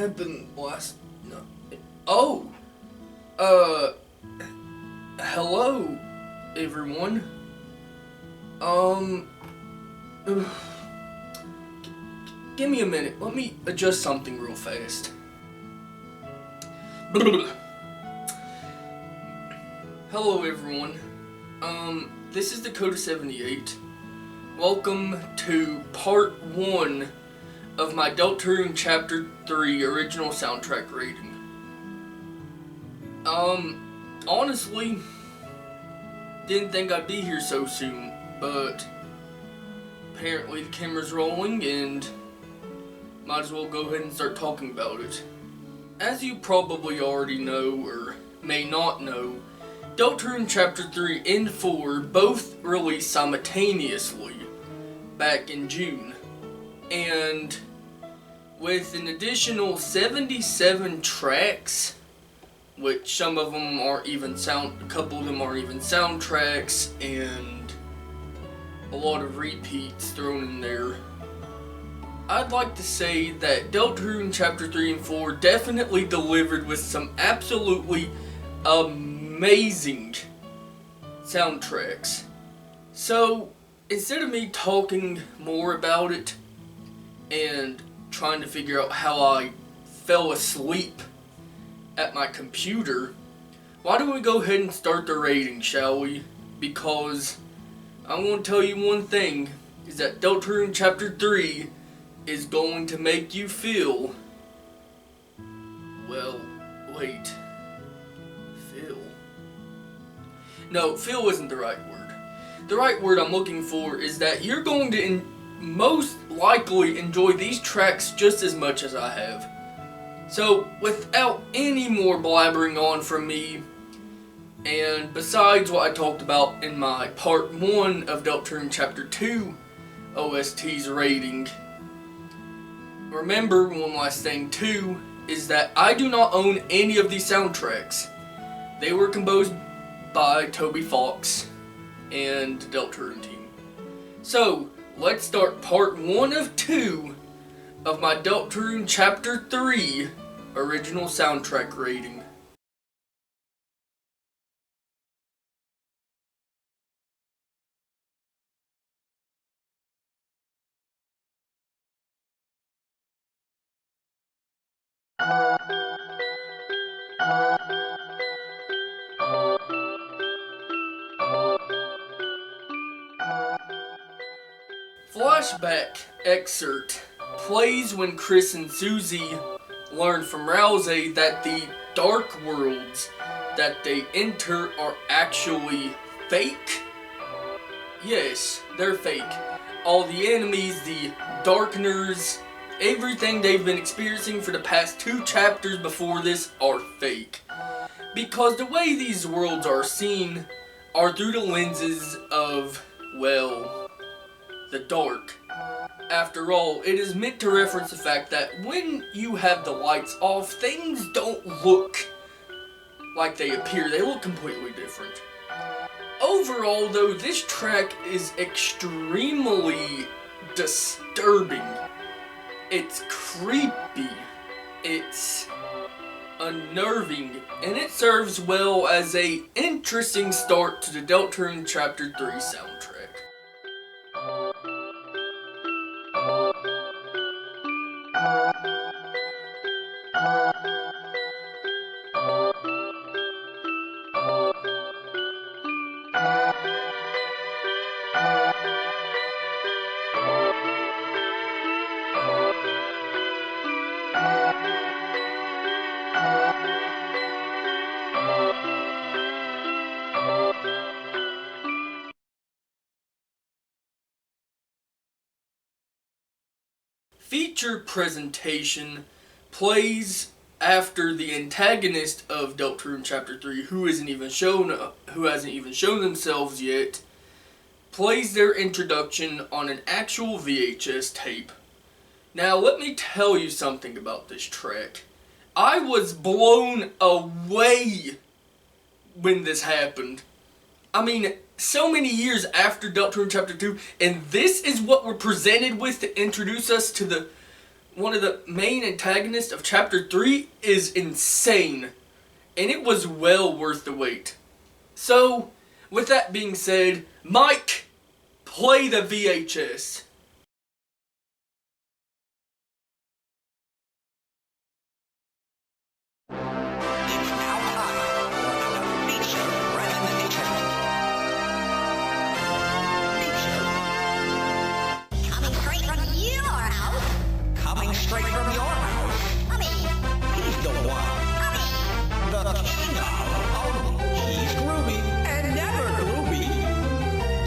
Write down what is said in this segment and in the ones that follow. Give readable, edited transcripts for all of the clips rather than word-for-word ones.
happened last night? Oh! Hello, everyone. Give me a minute. Let me adjust something real fast. Hello, everyone. This is Dakota 78. Welcome to part 1 of my Deltarune Chapter 3 original soundtrack rating. Honestly, didn't think I'd be here so soon, but apparently the camera's rolling and might as well go ahead and start talking about it. As you probably already know, or may not know, Deltarune Chapter 3 and 4 both released simultaneously back in June, and with an additional 77 tracks, which some of them aren't even a couple of them aren't even soundtracks, and a lot of repeats thrown in there. I'd like to say that Deltarune Chapter 3 and 4 definitely delivered with some absolutely amazing soundtracks. So, instead of me talking more about it and trying to figure out how I fell asleep at my computer, why don't we go ahead and start the rating, shall we? Because I'm going to tell you one thing, is that Deltarune Chapter 3 is going to make you feel, well, wait, no, feel isn't the right word. The right word I'm looking for is that you're going to most likely enjoy these tracks just as much as I have. So, without any more blabbering on from me, and besides what I talked about in my part 1 of Deltarune Chapter 2 OST's rating, remember one last thing too, is that I do not own any of these soundtracks. They were composed by Toby Fox and the Deltarune Team. So, let's start part 1 of 2 of my Deltarune Chapter 3 original soundtrack rating. Flashback Excerpt plays when Chris and Susie learn from Rouse that the dark worlds that they enter are actually fake. Yes, they're fake. All the enemies, the darkeners, everything they've been experiencing for the past 2 chapters before this are fake. Because the way these worlds are seen are through the lenses of, well, the dark. After all, it is meant to reference the fact that when you have the lights off, things don't look like they appear. They look completely different. Overall, though, this track is extremely disturbing. It's creepy. It's unnerving. And it serves well as a interesting start to the Deltarune Chapter 3 soundtrack. Feature presentation plays after the antagonist of Deltarune Chapter 3, who hasn't even shown themselves yet, plays their introduction on an actual VHS tape. Now, let me tell you something about this track. I was blown away when this happened. I mean, so many years after Deltarune Chapter 2, and this is what we're presented with to introduce us to the one of the main antagonists of Chapter 3 is insane, and it was well worth the wait. So, with that being said, Mike, play the VHS. Straight from your house. Mommy. He's the one. Mommy. The king of. He's groovy and never groovy.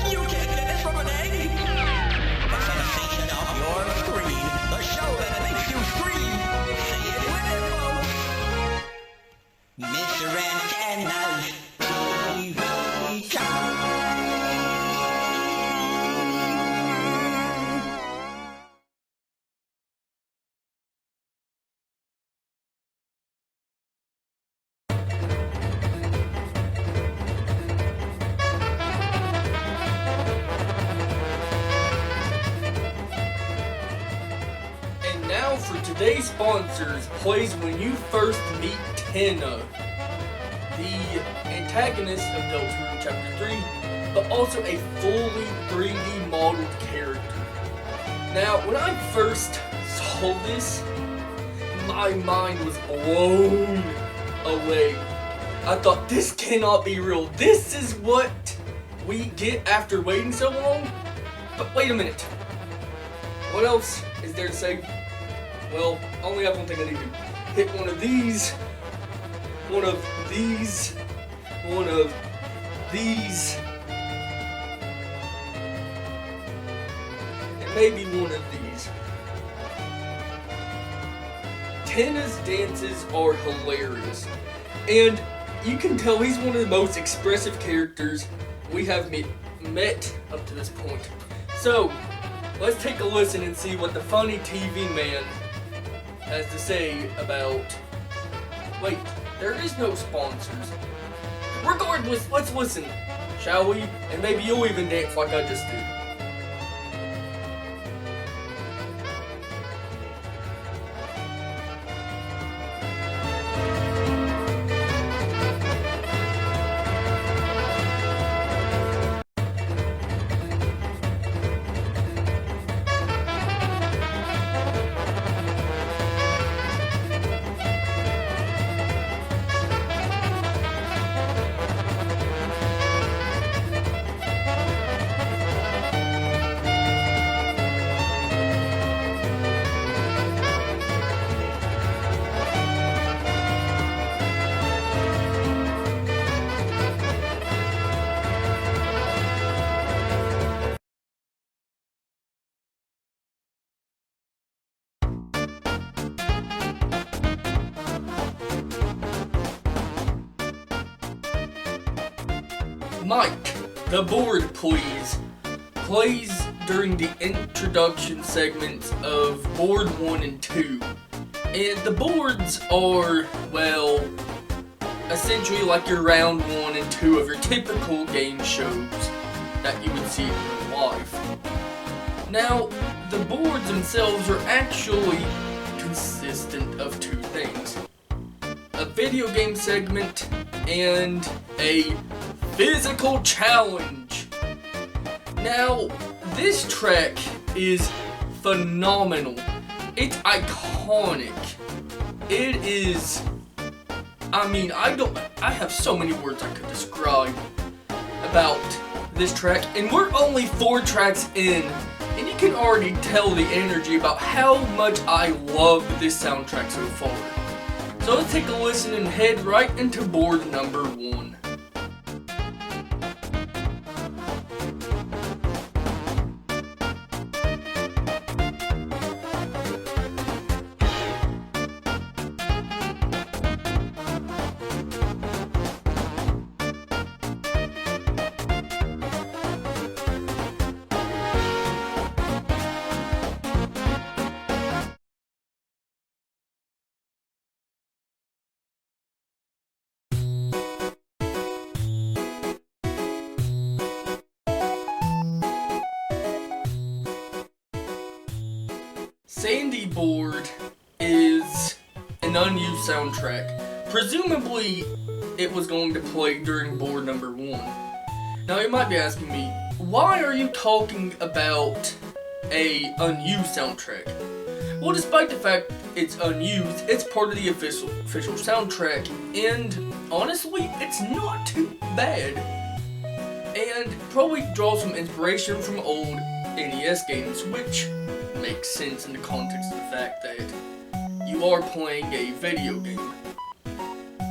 You can't get this from an egg. The sensation of your screen. The show that makes you scream. Say it with it, folks. Mr. Antenna's TV time. For today's sponsors plays when you first meet Tenna, the antagonist of Deltarune Chapter 3, but also a fully 3D modeled character. Now, when I first saw this, my mind was blown away. I thought, this cannot be real. This is what we get after waiting so long? But wait a minute. What else is there to say? Well, I only have one thing I need to hit one of these, one of these, one of these, and maybe one of these. Tenna's dances are hilarious, and you can tell he's one of the most expressive characters we have met up to this point. So, let's take a listen and see what the funny TV man has to say about... Wait, there is no sponsors. Regardless, let's listen, shall we? And maybe you'll even dance like I just did. Mike, the board please, plays during the introduction segments of Board 1 and 2. And the boards are, well, essentially like your round 1 and 2 of your typical game shows that you would see in real life. Now, the boards themselves are actually consistent of two things: a video game segment and a physical challenge. Now, this track is phenomenal. It's iconic. It is, I have so many words I could describe about this track, and we're only 4 tracks in, and you can already tell the energy about how much I love this soundtrack so far. So let's take a listen and head right into board number 1. Sandy Board is an unused soundtrack. Presumably, it was going to play during board number 1. Now, you might be asking me, why are you talking about a unused soundtrack? Well, despite the fact it's unused, it's part of the official soundtrack, and honestly, it's not too bad. And probably draws some inspiration from old NES games, which makes sense in the context of the fact that you are playing a video game.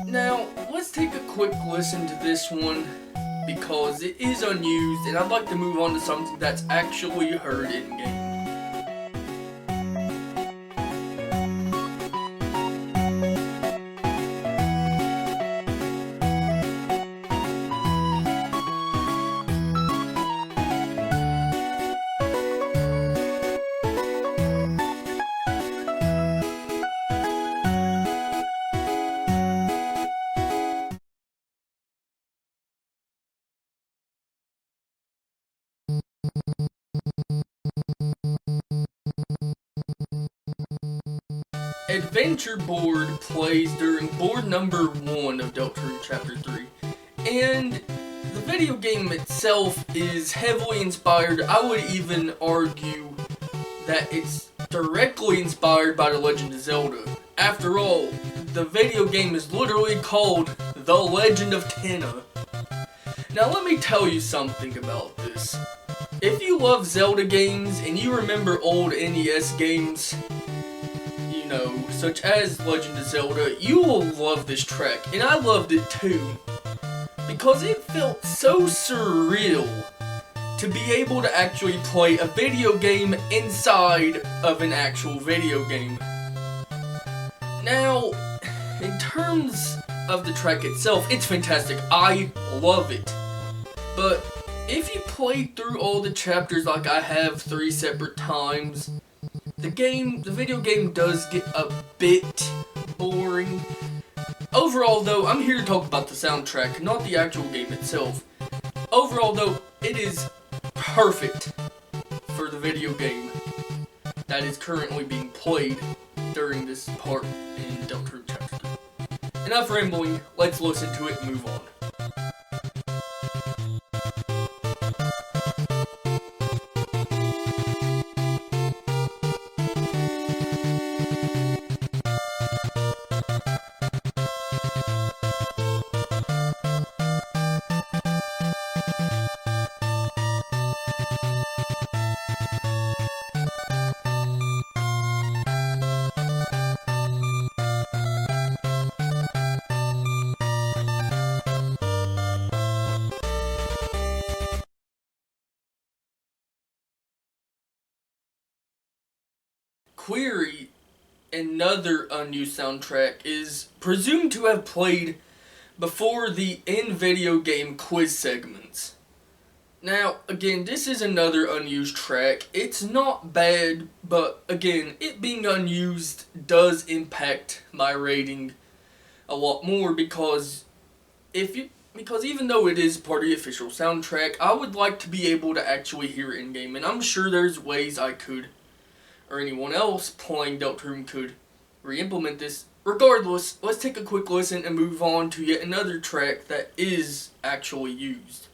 Now, let's take a quick listen to this one, because it is unused, and I'd like to move on to something that's actually heard in-game. Adventure Board plays during board number 1 of Deltarune Chapter 3, and the video game itself is heavily inspired. I would even argue that it's directly inspired by The Legend of Zelda. After all, the video game is literally called The Legend of Tenna. Now let me tell you something about this. If you love Zelda games and you remember old NES games, such as Legend of Zelda, you will love this track, and I loved it too, because it felt so surreal to be able to actually play a video game inside of an actual video game. Now, in terms of the track itself, it's fantastic. I love it. But if you played through all the chapters like I have 3 separate times, the video game does get a bit boring. Overall though, I'm here to talk about the soundtrack, not the actual game itself. Overall though, it is perfect for the video game that is currently being played during this part in Deltarune Chapter 3. Enough rambling, let's listen to it and move on. Query, another unused soundtrack, is presumed to have played before the in-video game quiz segments. Now, again, this is another unused track. It's not bad, but again, it being unused does impact my rating a lot more, because even though it is part of the official soundtrack, I would like to be able to actually hear it in-game, and I'm sure there's ways I could, or anyone else playing Deltarune could, re-implement this. Regardless, let's take a quick listen and move on to yet another track that is actually used.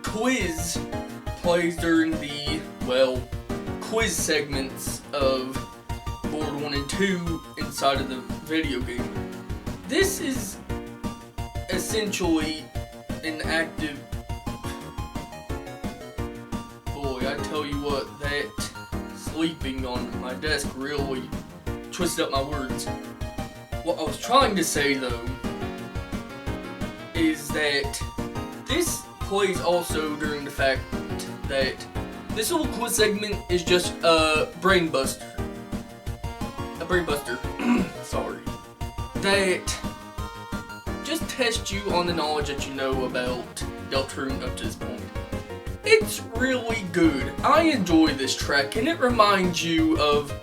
Quiz plays during the, quiz segments of Board 1 and 2 inside of the video game. This is essentially an active... Boy, I tell you what, that sleeping on my desk really twisted up my words. What I was trying to say though is that this plays also during the fact that this little quiz segment is just a brain buster. Sorry. That just tests you on the knowledge that you know about Deltarune up to this point. It's really good. I enjoy this track, and it reminds you of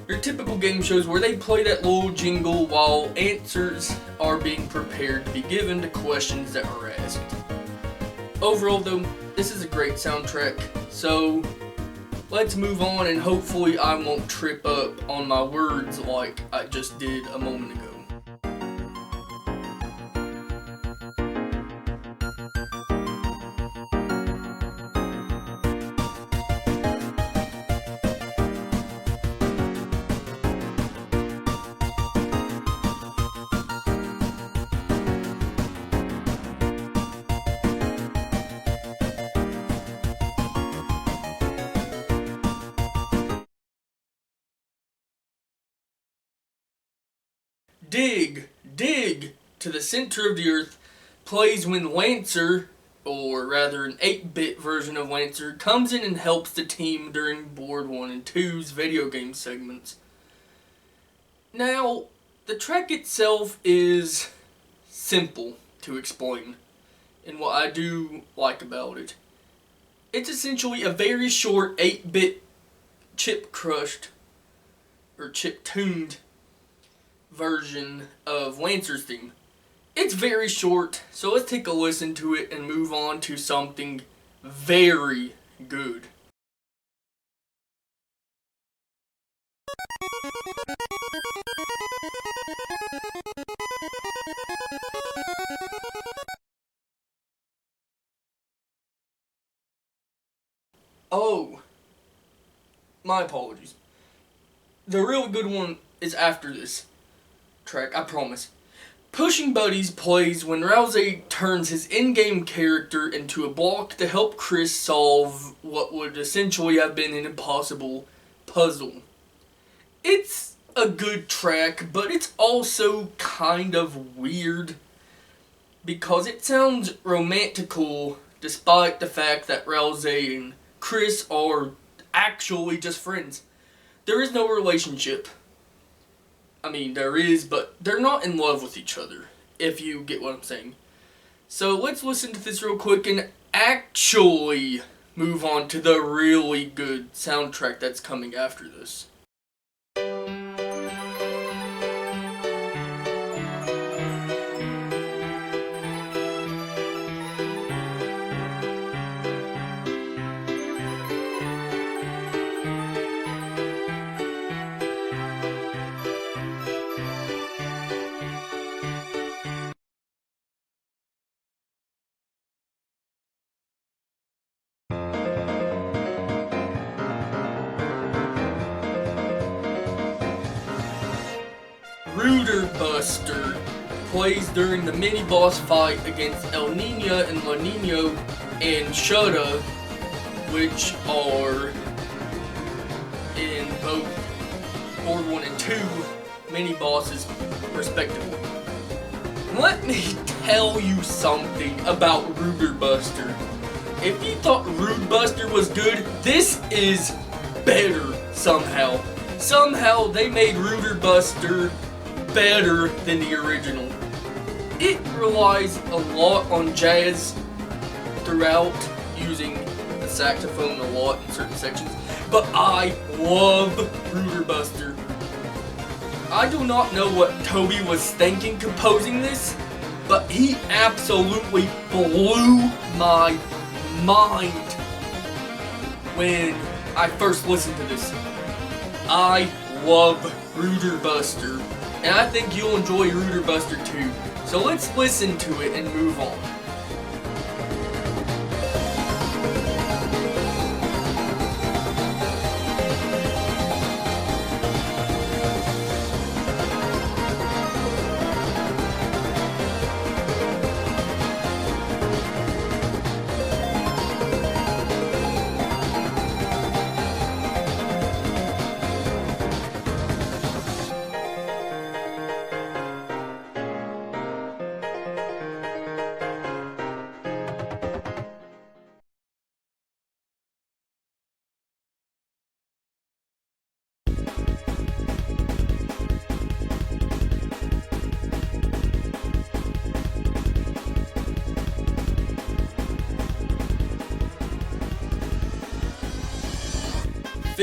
your typical game shows where they play that little jingle while answers are being prepared to be given to questions that are asked. Overall though, this is a great soundtrack, so let's move on and hopefully I won't trip up on my words like I just did a moment ago. Dig to the center of the earth plays when Lancer, or rather an 8-bit version of Lancer, comes in and helps the team during Board 1 and 2's video game segments. Now, the track itself is simple to explain, and what I do like about it. It's essentially a very short 8-bit chip-tuned version of Lancer's theme. It's very short, so let's take a listen to it and move on to something very good. Oh, my apologies. The real good one is after this track, I promise. Pushing Buddies plays when Rousey turns his in-game character into a block to help Chris solve what would essentially have been an impossible puzzle. It's a good track, but it's also kind of weird because it sounds romantical despite the fact that Rousey and Chris are actually just friends. There is no relationship. I mean, there is, but they're not in love with each other, if you get what I'm saying. So let's listen to this real quick and actually move on to the really good soundtrack that's coming after this. Rooter Buster plays during the mini-boss fight against El Niño and La Niño and Shudda, which are in both Board 1 and 2 mini-bosses, respectively. Let me tell you something about Rooter Buster. If you thought Rude Buster was good, this is better somehow. Somehow they made Rooter Buster better than the original. It relies a lot on jazz throughout, using the saxophone a lot in certain sections, but I love Rooter Buster. I do not know what Toby was thinking composing this, but he absolutely blew my mind when I first listened to this. I love Rooter Buster, and I think you'll enjoy Rooter Buster too. So let's listen to it and move on.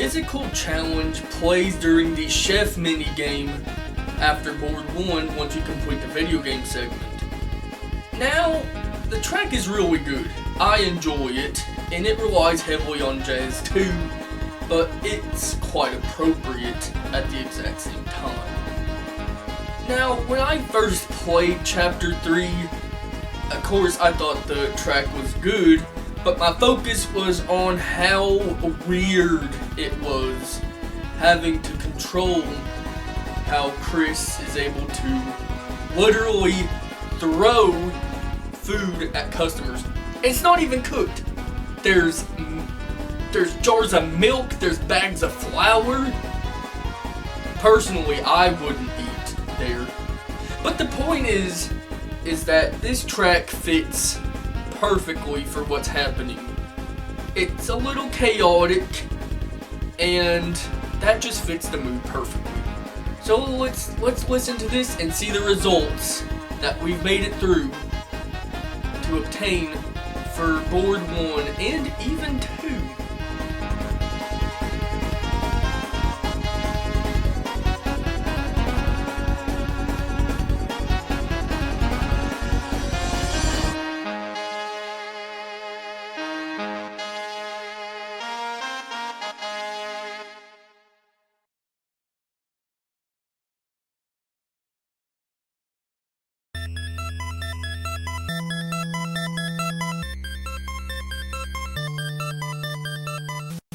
physical challenge plays during the chef minigame after board 1 once you complete the video game segment. Now, the track is really good. I enjoy it, and it relies heavily on jazz too, but it's quite appropriate at the exact same time. Now, when I first played Chapter 3, of course I thought the track was good, but my focus was on how weird it was having to control how Chris is able to literally throw food at customers. It's not even cooked. There's jars of milk, there's bags of flour. Personally, I wouldn't eat there. But the point is that this track fits perfectly for what's happening. It's a little chaotic, and that just fits the mood perfectly. So let's listen to this and see the results that we've made it through to obtain for board 1 and even 2.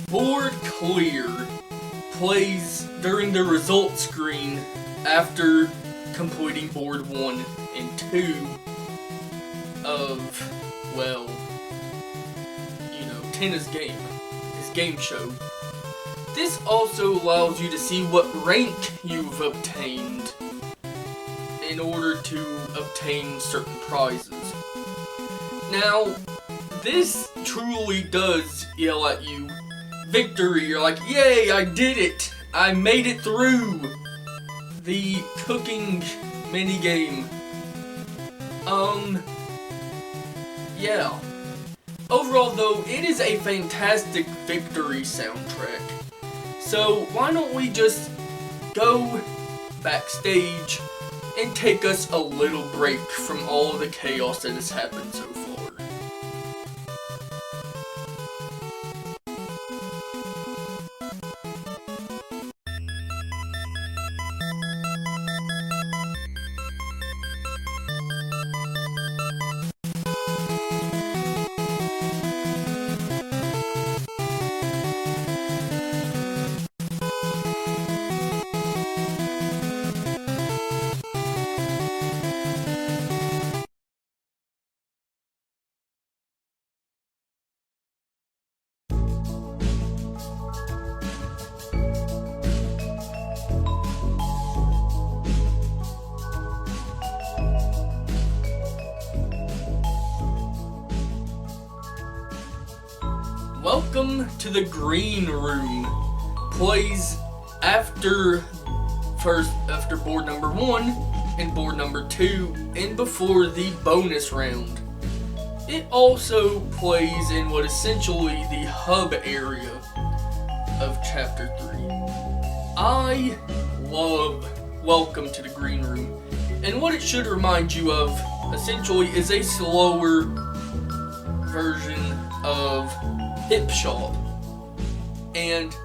Board Clear plays during the results screen after completing board 1 and 2 of, well, Tina's game, his game show. This also allows you to see what rank you've obtained in order to obtain certain prizes. Now, this truly does yell at you victory. You're like, yay, I did it! I made it through the cooking minigame. Yeah. Overall though, it is a fantastic victory soundtrack. So why don't we just go backstage and take us a little break from all of the chaos that has happened so far. Welcome to the Green Room. Plays after board number 1 and board number 2 and before the bonus round. It also plays in what essentially the hub area of Chapter 3. I love Welcome to the Green Room, and what it should remind you of essentially is a slower version of Hip Shop, and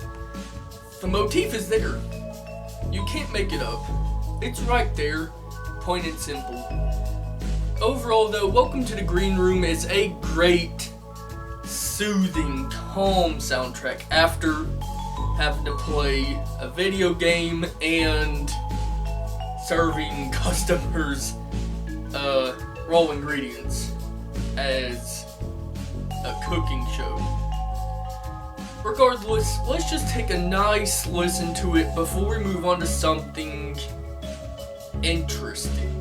the motif is there. You can't make it up. It's right there, plain and simple. Overall though, Welcome to the Green Room is a great, soothing, calm soundtrack after having to play a video game and serving customers raw ingredients as a cooking show. Regardless, let's just take a nice listen to it before we move on to something interesting.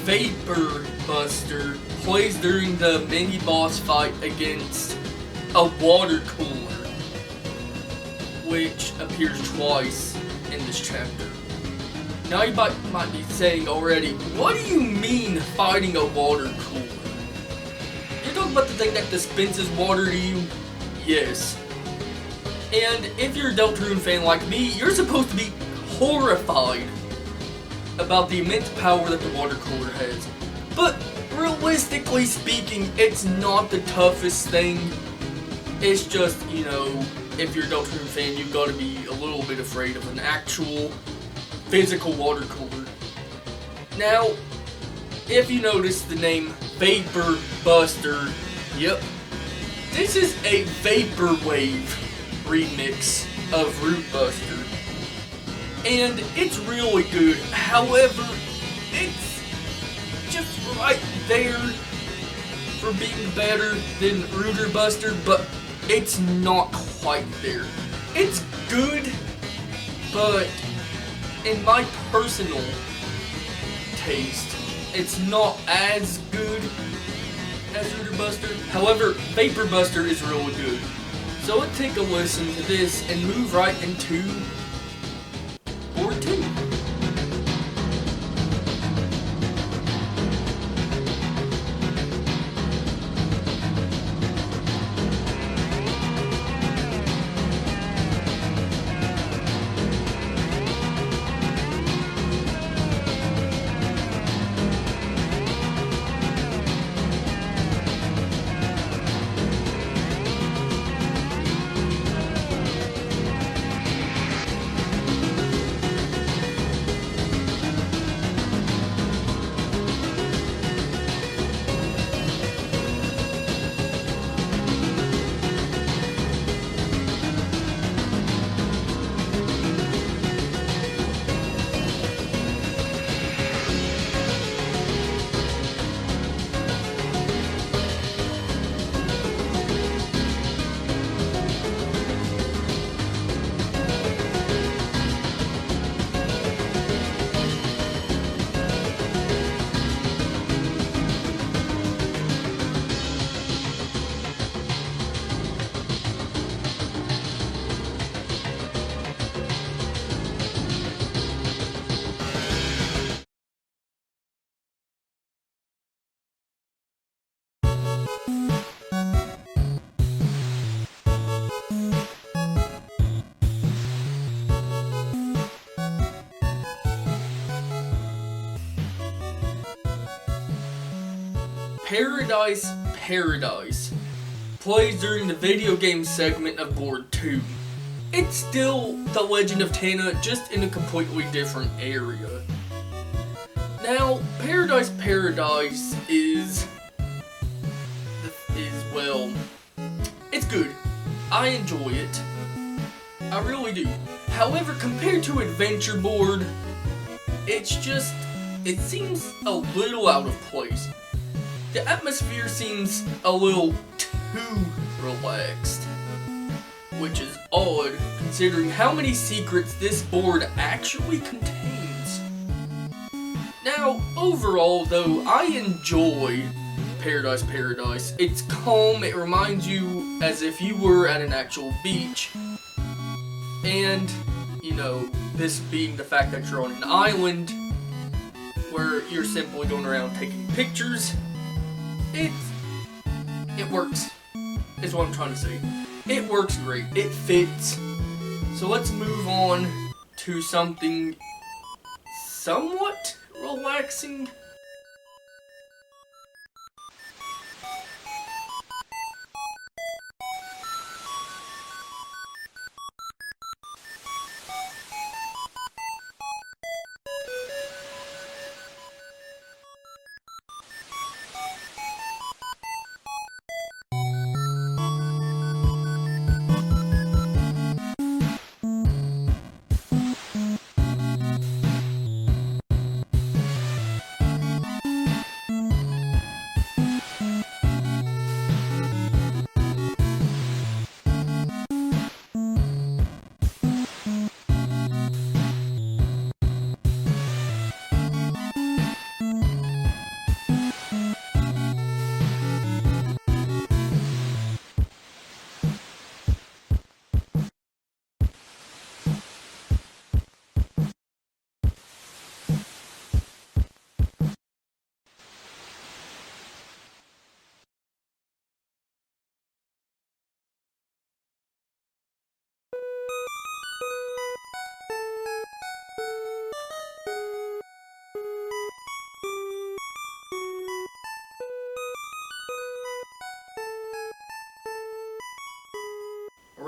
Vapor Buster plays during the mini boss fight against a water cooler, which appears twice in this chapter. Now you might be saying already, what do you mean fighting a water cooler? You're talking about the thing that dispenses water to you? Yes. And if you're a Deltarune fan like me, you're supposed to be horrified about the immense power that the water cooler has. But realistically speaking, it's not the toughest thing. It's just, you know, if you're a Deltarune fan, you've got to be a little bit afraid of an actual physical water cooler. Now, if you notice the name Vapor Buster, yep, this is a Vaporwave remix of Root Buster. And it's really good. However, it's just right there for being better than Rooter Buster, but it's not quite there. It's good, but in my personal taste, it's not as good as Rooter Buster. However, Vapor Buster is really good. So let's take a listen to this and move right into Board 2. Paradise plays during the video game segment of Board 2. It's still The Legend of Tana, just in a completely different area. Now, Paradise is well, it's good. I enjoy it. I really do. However, compared to Adventure Board, it seems a little out of place. The atmosphere seems a little too relaxed, which is odd considering how many secrets this board actually contains. Now, overall though, I enjoy Paradise. It's calm, it reminds you as if you were at an actual beach, and, you know, this being the fact that you're on an island where you're simply going around taking pictures. It works, is what I'm trying to say. It works great, it fits. So let's move on to something somewhat relaxing.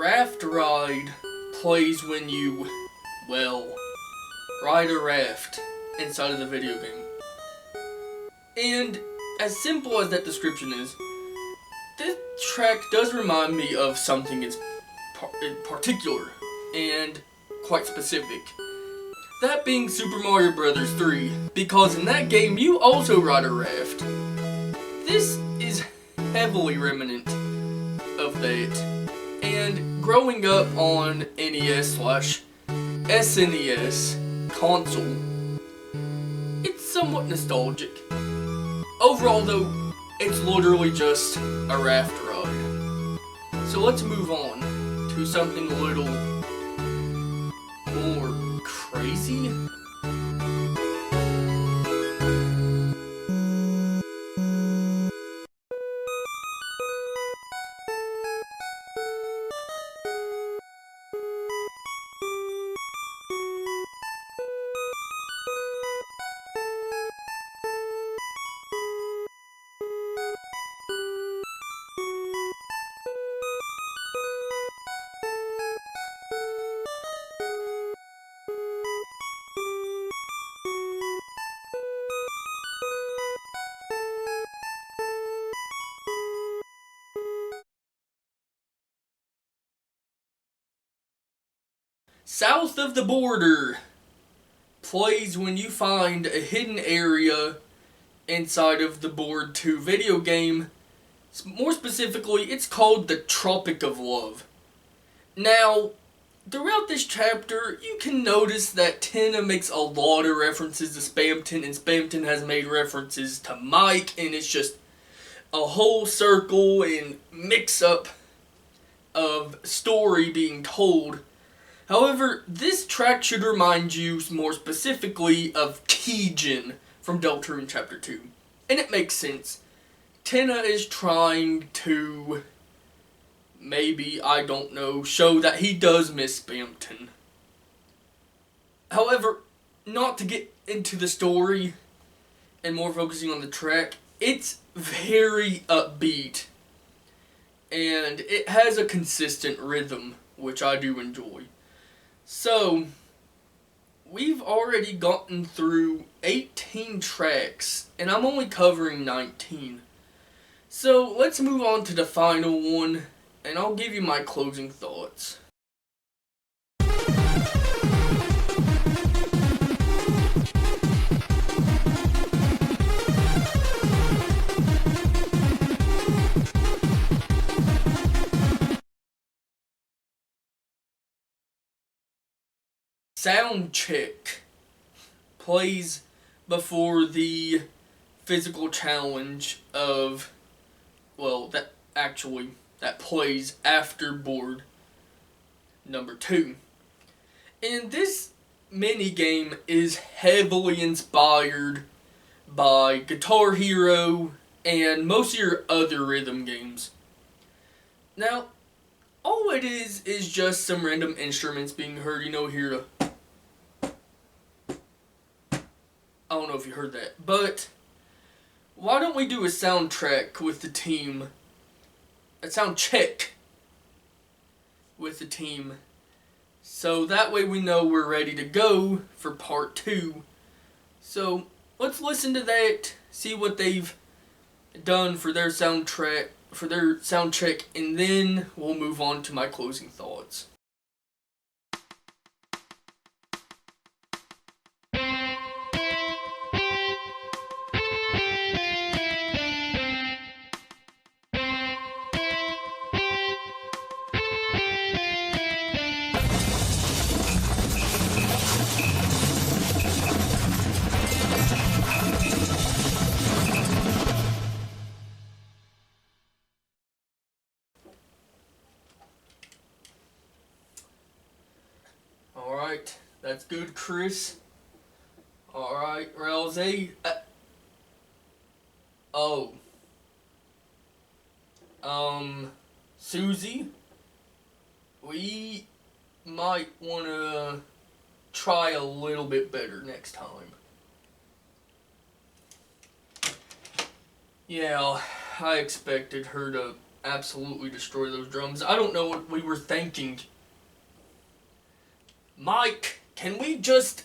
raft ride plays when you, well, ride a raft inside of the video game. And as simple as that description is, this track does remind me of something in particular and quite specific. That being Super Mario Bros. 3, because in that game you also ride a raft. This is heavily remnant of that. And growing up on NES/SNES console, it's somewhat nostalgic. Overall though, it's literally just a raft ride. So let's move on to something a little more crazy. South of the Border plays when you find a hidden area inside of the Board 2 video game. More specifically, it's called the Tropic of Love. Now, throughout this chapter, you can notice that Tina makes a lot of references to Spamton, and Spamton has made references to Mike, and it's just a whole circle and mix-up of story being told. However, this track should remind you more specifically of Keijin from Deltarune Chapter 2. And it makes sense. Tina is trying to, maybe, I don't know, show that he does miss Spamton. However, not to get into the story and more focusing on the track, it's very upbeat. And it has a consistent rhythm, which I do enjoy. So, we've already gotten through 18 tracks, and I'm only covering 19. So, let's move on to the final one, and I'll give you my closing thoughts. Sound check plays before the physical challenge of, well, that plays after board number 2. And this mini game is heavily inspired by Guitar Hero and most of your other rhythm games. Now, all it is just some random instruments being heard. You know, hear the, I don't know if you heard that, but why don't we do a soundtrack with the team, a sound check with the team, so that way we know we're ready to go for part 2. So let's listen to that, see what they've done for their soundtrack, for their sound check, and then we'll move on to my closing thoughts. Alright, that's good, Chris. Alright, Rousey. Susie, we might want to try a little bit better next time. Yeah, I expected her to absolutely destroy those drums. I don't know what we were thinking. Mike, can we just,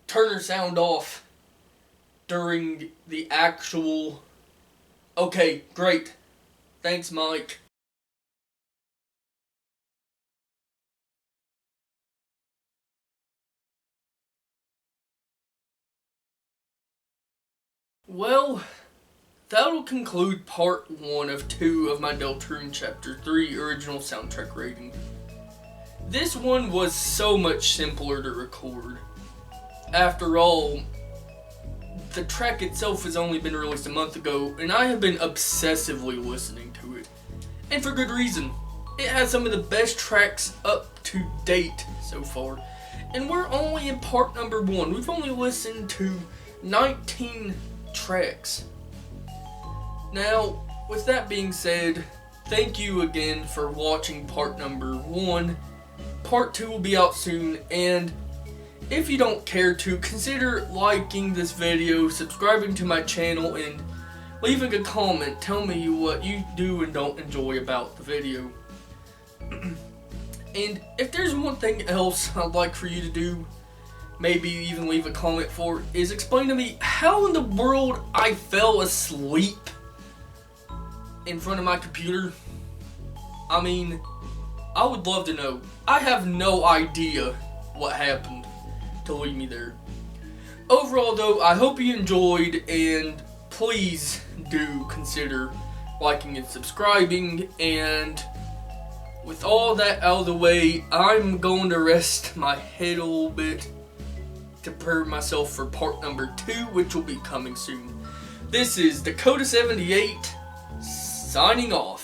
turn our sound off during the actual... Okay, great. Thanks, Mike. Well, that'll conclude part 1 of 2 of my Deltarune Chapter 3 original soundtrack rating. This one was so much simpler to record. After all, the track itself has only been released a month ago, and I have been obsessively listening to it. And for good reason. It has some of the best tracks up to date so far. And we're only in part number 1. We've only listened to 19 tracks. Now, with that being said, thank you again for watching part number 1. Part 2 will be out soon, and if you don't care to, consider liking this video, subscribing to my channel, and leaving a comment. Tell me what you do and don't enjoy about the video. And if there's one thing else I'd like for you to do, maybe even leave a comment for, is explain to me how in the world I fell asleep in front of my computer. I mean, I would love to know. I have no idea what happened to leave me there. Overall though, I hope you enjoyed, and please do consider liking and subscribing, and with all that out of the way, I'm going to rest my head a little bit to prepare myself for part number 2, which will be coming soon. This is Dakota78 signing off.